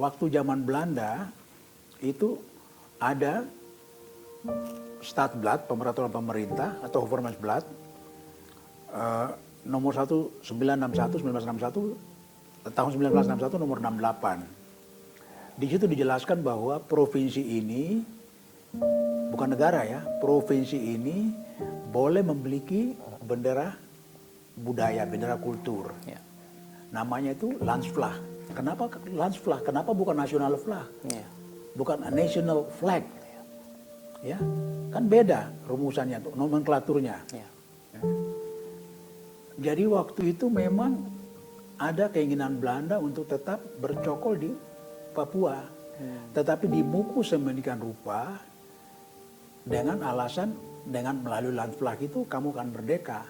waktu zaman Belanda itu ada Stadsblad, peraturan pemerintah atau Hovermansblad nomor 1961 tahun 1961 nomor 68. Di situ dijelaskan bahwa provinsi ini bukan negara ya, provinsi ini boleh memiliki bendera budaya, bendera kultur. Ya. Namanya itu Landsvlag. Kenapa Landsvlag? Kenapa bukan national flag? Ya. Bukan a national flag. Ya, kan beda rumusannya, nomenklaturnya. Ya. Jadi waktu itu memang ada keinginan Belanda untuk tetap bercokol di Papua. Tetapi dibungkus sedemikian rupa dengan alasan dengan melalui Landsvlag itu kamu akan merdeka.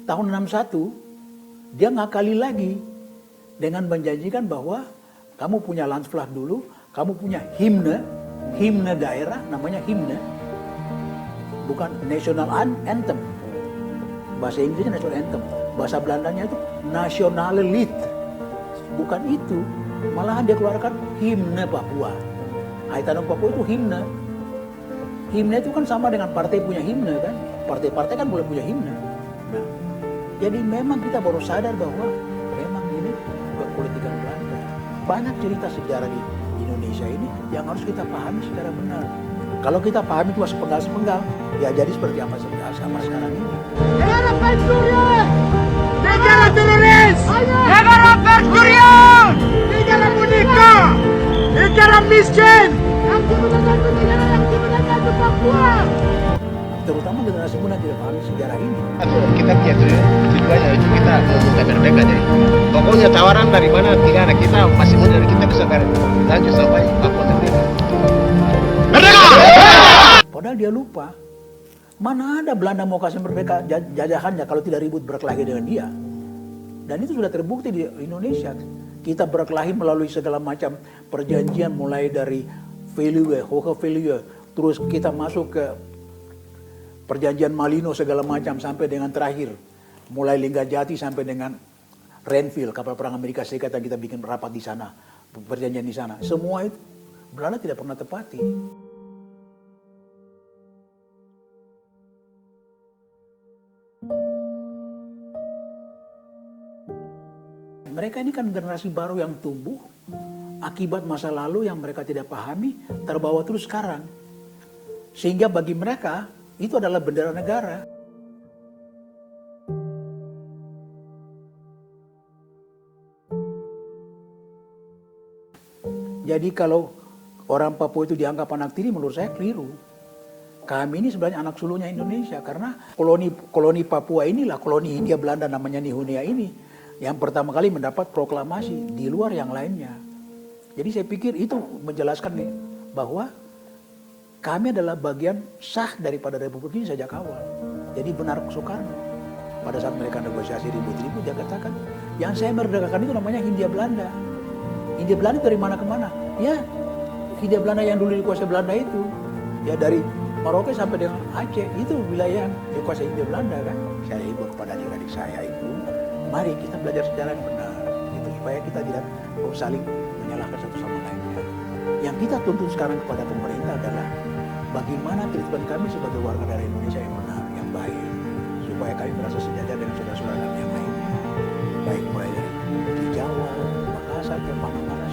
Tahun 61 dia ngakali lagi dengan menjanjikan bahwa kamu punya Landsvlag dulu, kamu punya himne daerah namanya himne, bukan national anthem. Bahasa Inggrisnya national anthem, bahasa Belandanya itu nationale lied. Bukan itu, malahan dia keluarkan himne Papua. Haitano Papua itu himne. Himne itu kan sama dengan partai punya himne kan, partai-partai kan boleh punya himne. Nah, jadi memang kita baru sadar bahwa memang ini bukan politik Belanda. Banyak cerita sejarah di Indonesia ini yang harus kita pahami secara benar. Kalau kita pahami cuma sepenggal-sepenggal, ya jadi seperti apa sama sekarang ini. Negara pencurian! Negara teroris! Negara pencurian! Negara boneka! Negara miskin! Yang membantu negara yang membantu Papua! Terutama generasi muda tidak pahami sejarah ini. Kita punya tujuannya itu kita mau buka merdeka jadi. Pokoknya tawaran dari mana tidak ada, kita masih muda dan kita bisa lanjut sampai Papua merdeka. Merdeka! Padahal dia lupa. Mana ada Belanda mau kasih merdeka jajahannya kalau tidak ribut berkelahi dengan dia. Dan itu sudah terbukti di Indonesia. Kita berkelahi melalui segala macam perjanjian mulai dari Veluwe, Hoge Veluwe, terus kita masuk ke perjanjian Malino segala macam sampai dengan terakhir. Mulai Linggajati sampai dengan Renville, kapal perang Amerika Serikat yang kita bikin rapat di sana, perjanjian di sana. Semua itu Belanda tidak pernah tepati. Mereka ini kan generasi baru yang tumbuh akibat masa lalu yang mereka tidak pahami terbawa terus sekarang. Sehingga bagi mereka itu adalah bendera negara. Jadi kalau orang Papua itu dianggap anak tiri, menurut saya keliru. Kami ini sebenarnya anak sulungnya Indonesia karena koloni Papua inilah koloni Hindia Belanda namanya Nihunia ini yang pertama kali mendapat proklamasi di luar yang lainnya. Jadi saya pikir itu menjelaskan nih bahwa kami adalah bagian sah daripada Republik ini sejak awal. Jadi benar Soekarno pada saat mereka negosiasi ribut-ribut dia katakan yang saya merdekakan itu namanya Hindia Belanda. Hindia Belanda dari mana ke mana? Ya Hindia Belanda yang dulu dikuasai Belanda itu ya dari Merauke sampai dengan Aceh itu wilayah yang dikuasai Hindia Belanda kan. Saya ibu kepada adik-adik saya itu, mari kita belajar sejarah yang benar, gitu, supaya kita tidak saling menyalahkan satu sama lainnya. Yang kita tuntut sekarang kepada pemerintah adalah bagaimana treatment kami sebagai warga negara Indonesia yang benar, yang baik, supaya kami merasa sejajar dengan saudara-saudara kami yang lainnya, baik mulai dari di Jawa, Makassar, ke Pangandaran,